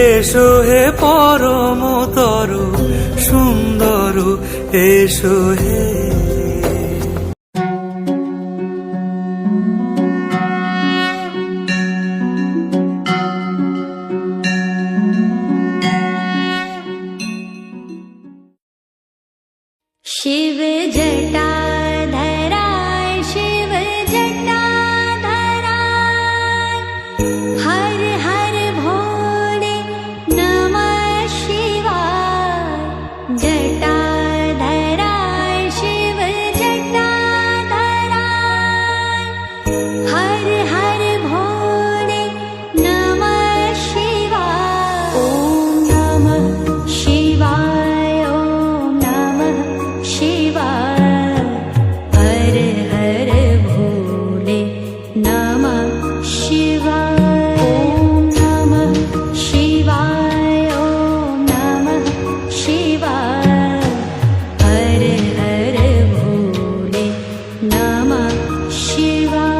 এসো হে পরমতর সুন্দর এসো হে। शिव जटाधराय शिव जटाधराय हर हर भोले नमः शिवाय। जटाधराय शिव जटाधराय हर हर भोले नमः शिवाय। ओम नमः शिवाय ओम नमः शिवाय हर हर भोले नमः शिवाय। ओम नमः शिवाय ओम नमः शिवाय हर हर भोले नमः शिवाय।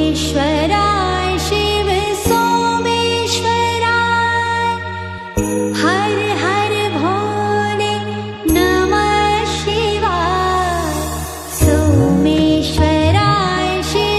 सोमेश्वराय शिव सोमेश्वराय हर हर भोले नमः शिवाय। सोमेश्वराय शिव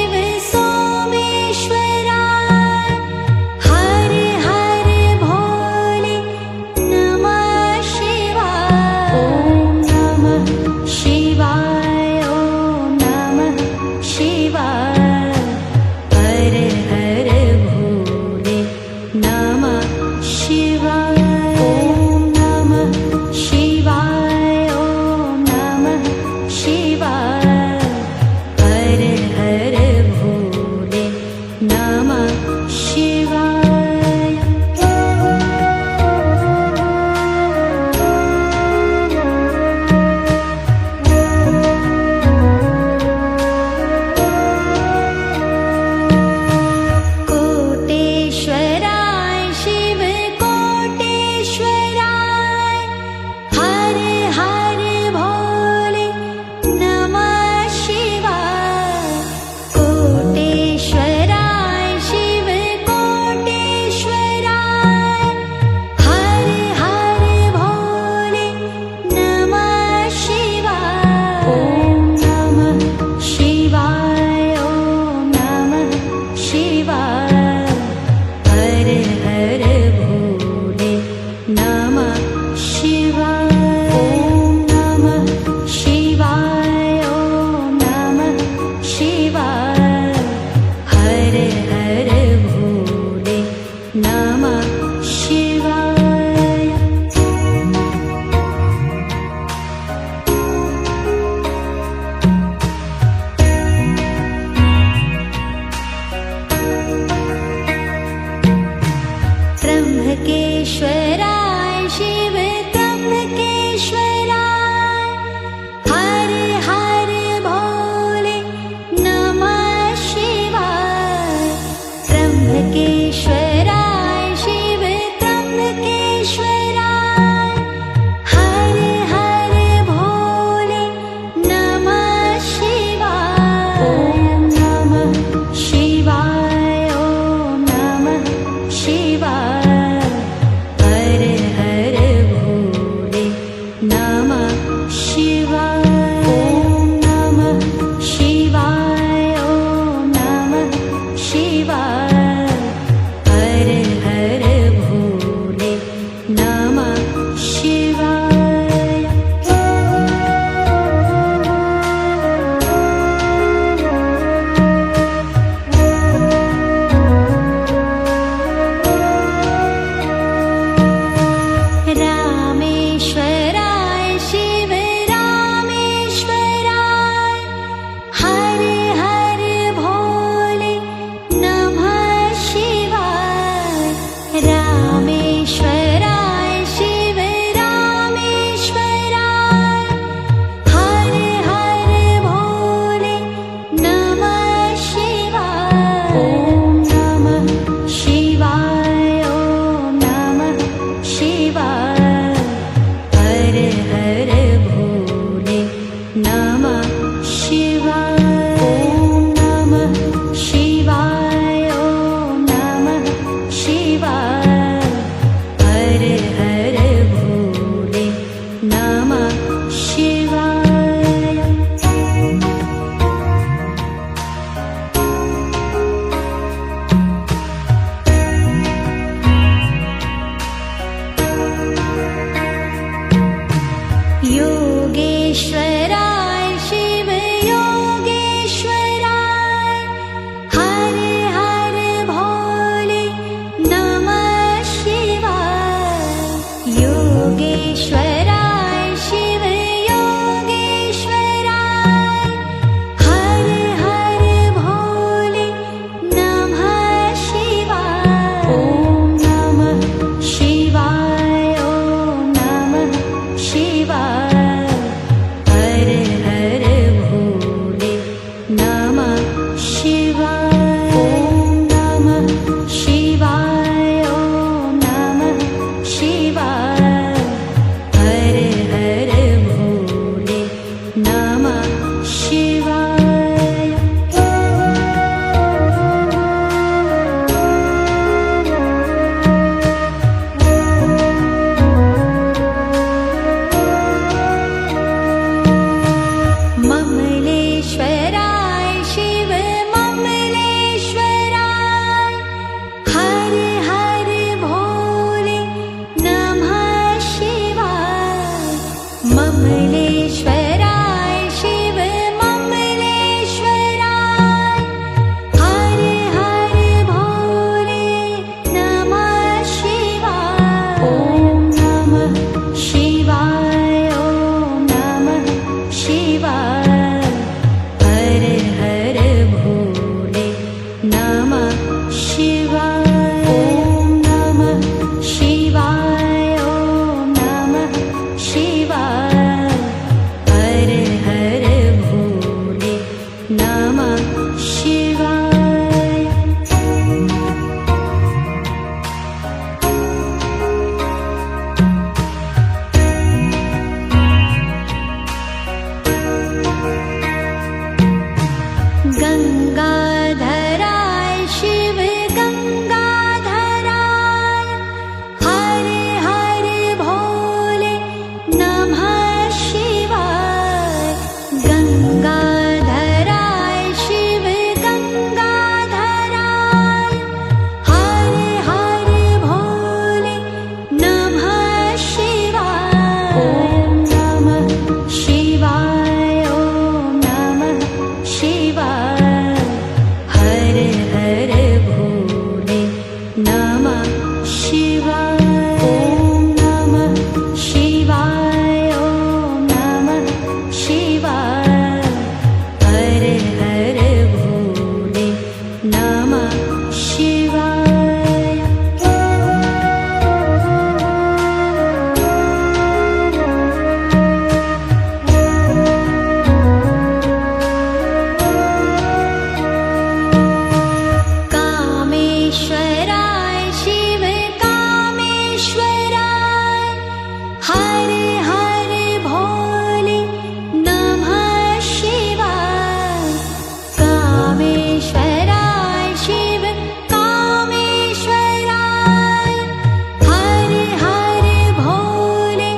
रामेश्वराय शिव कामेश्वराय हर हर भोले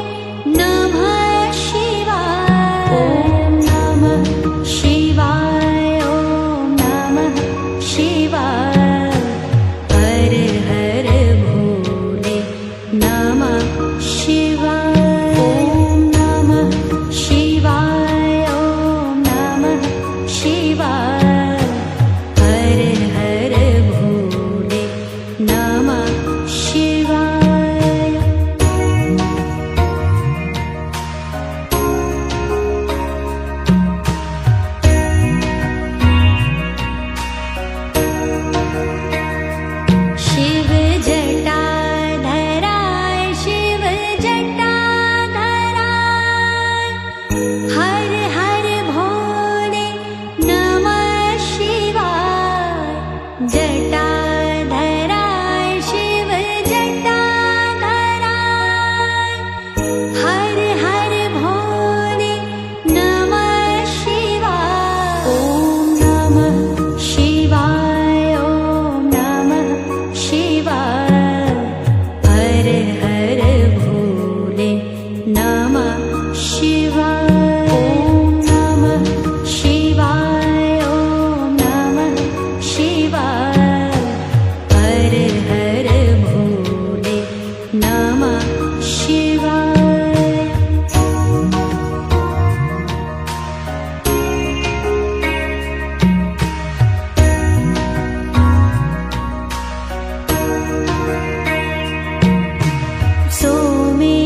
नमः शिवाय ॐ नमः शिवाय ॐ नमः शिवाय हर हर भोले नमः शिवाय ॐ नमः शिवाय ॐ नमः शिवाय हर हर भोले नमः शिवाय शिव जटाधराय शिव जटाधराय हर हर भोले नमः शिवाय जटाधराय शिव जटाधराय हर हर भोले नमः शिवाय ॐ नमः शिवाय ॐ नमः शिवाय हर हर भोले नमः शिवाय ॐ नमः शिवाय ॐ नमः शिवाय हर हर भोले नमः शिवाय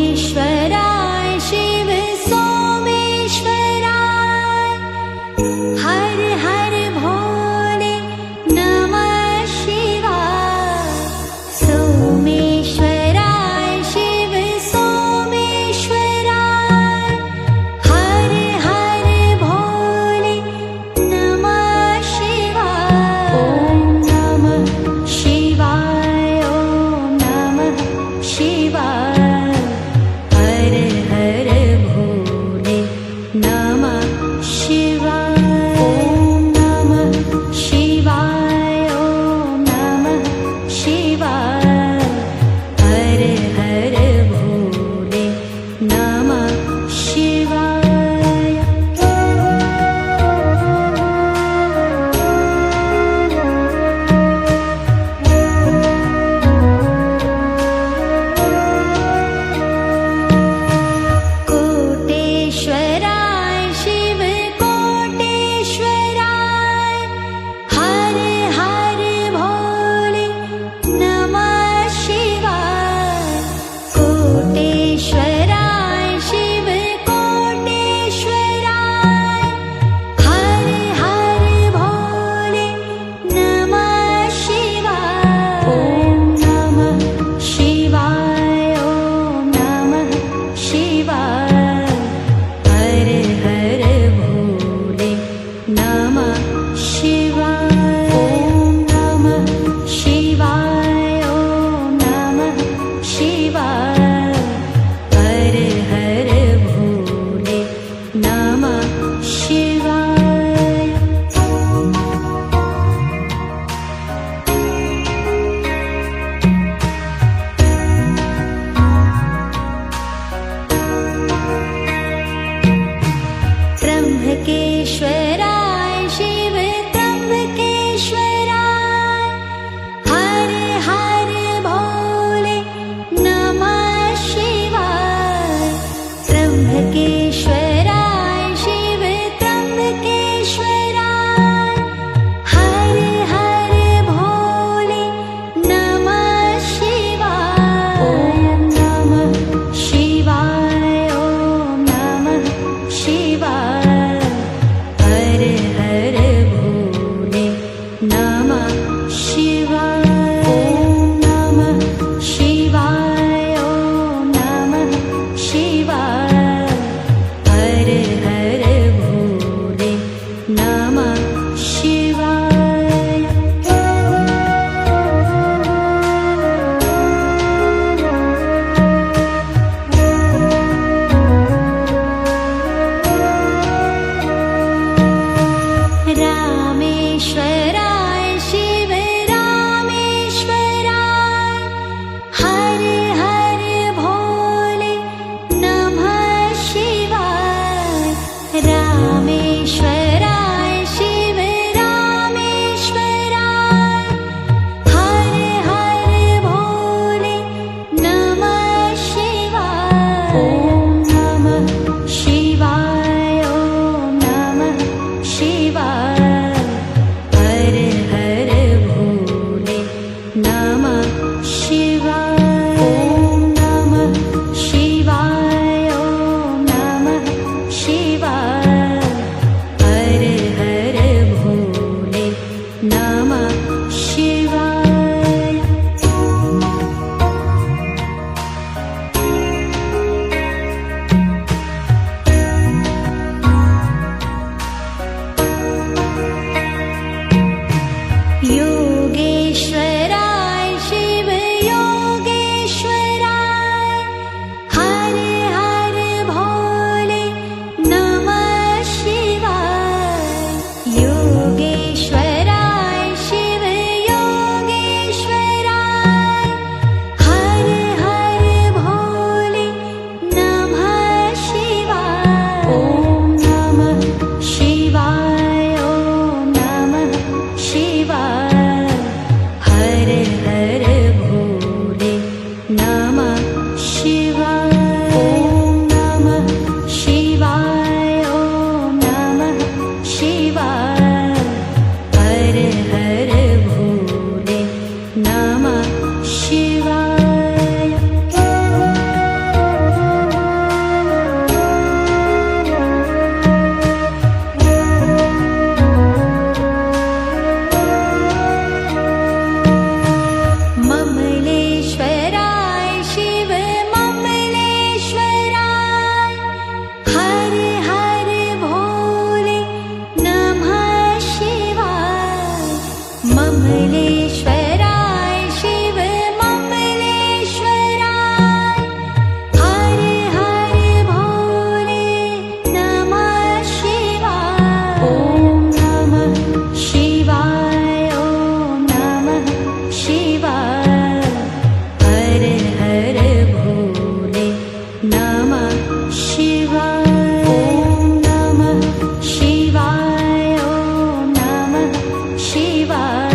सोमेश्वराय शिव सोमेश्वराय हर हर भोले नमः शिवाय सोमेश्वराय शिव सोमेश्वराय हर हर भोले नमः शिवाय ॐ नमः शिवाय ॐ नमः शिवाय हर हर भोले नमः शिवाय ॐ नमः शिवाय ॐ नमः शिवाय हर हर भोले नमः शिवाय कोटेश्वराय शिव कोटेश्वराय हर हर भोले नमः शिवाय कोटेश्वराय शिव कोटेश्वराय हर हर भोले नमः शिवाय ॐ नमः शिवाय ॐ नमः शिवाय हर हर भोले नमः शिवाय ॐ नमः शिवाय ॐ नमः शिवाय हर हर भोले नमः शिवाय त्र्यंबकेश्वराय शिव त्र्यंबकेश्वराय हर हर भोले नमः शिवाय त्र्यंबकेश्वराय शिव त्र्यंबकेश्वराय हर हर भोले नमः शिवाय ॐ नमः शिवाय ॐ नमः शिवाय हर हर भोले नमः शिवाय ॐ नमः शिवाय ॐ नमः शिवाय हर हर भोले नमः शिवाय रामेश्वराय ममलेश्वराय शिव ममलेश्वराय हर हर भोले नमः शिवाय ॐ नमः शिवाय ॐ नमः शिवाय हर हर भोले नमः शिवाय ॐ नमः शिवाय ॐ नमः शिवाय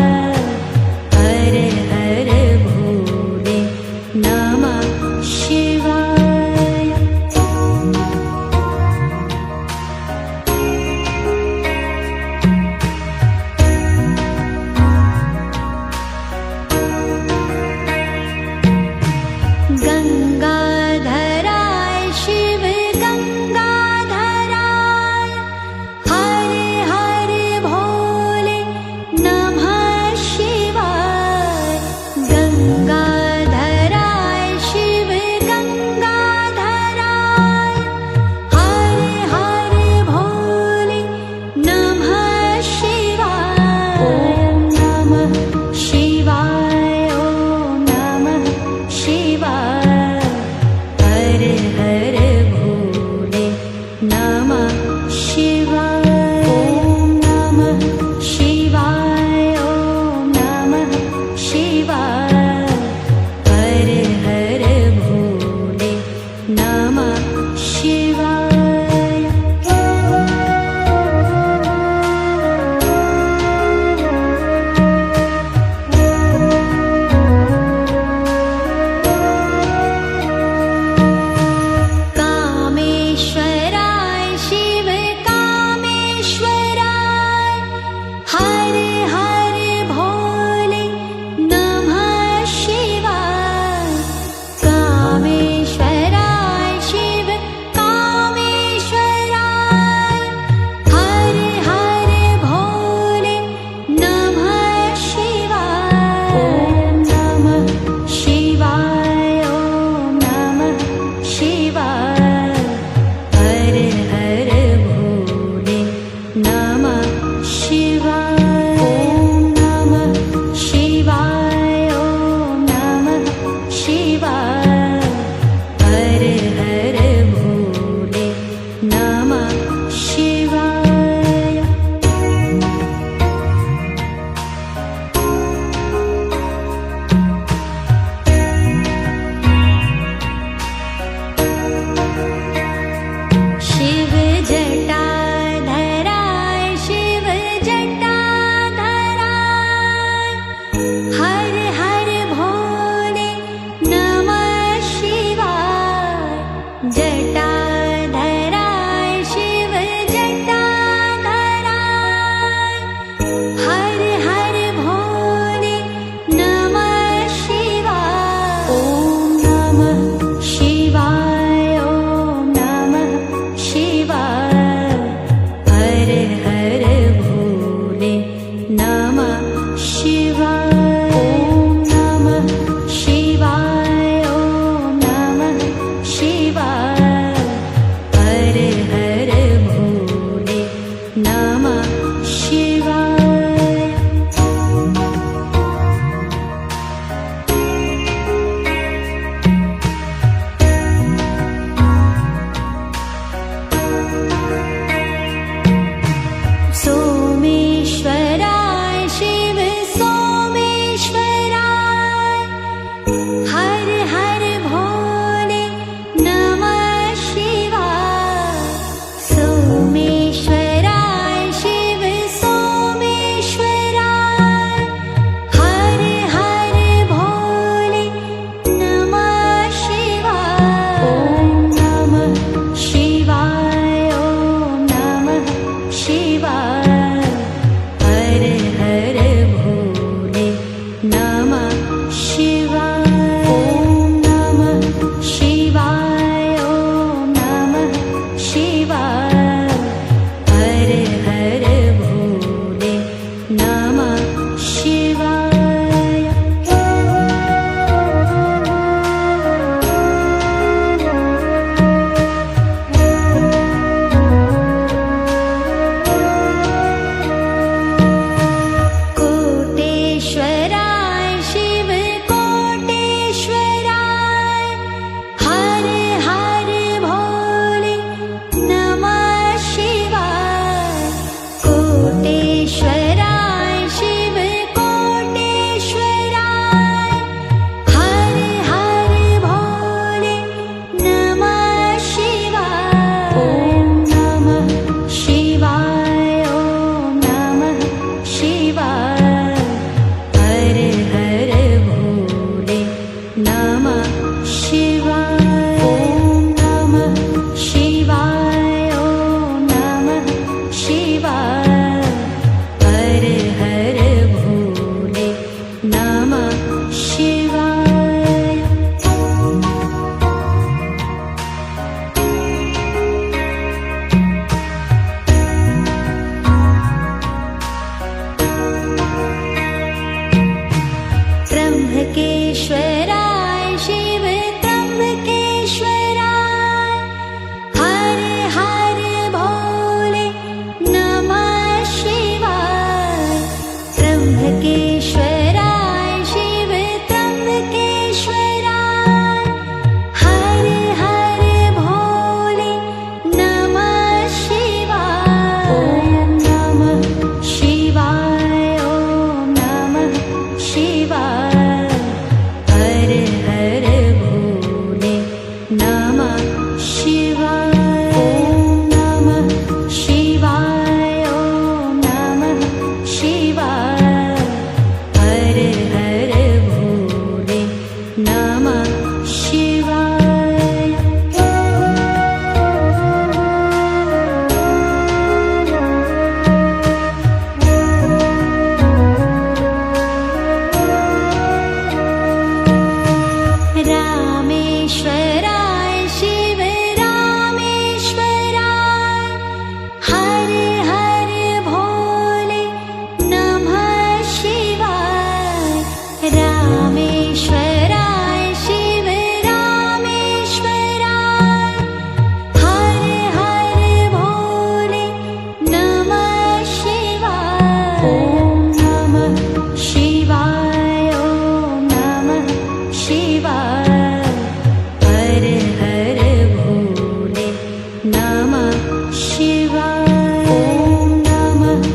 त्र्यम्बकेश्वर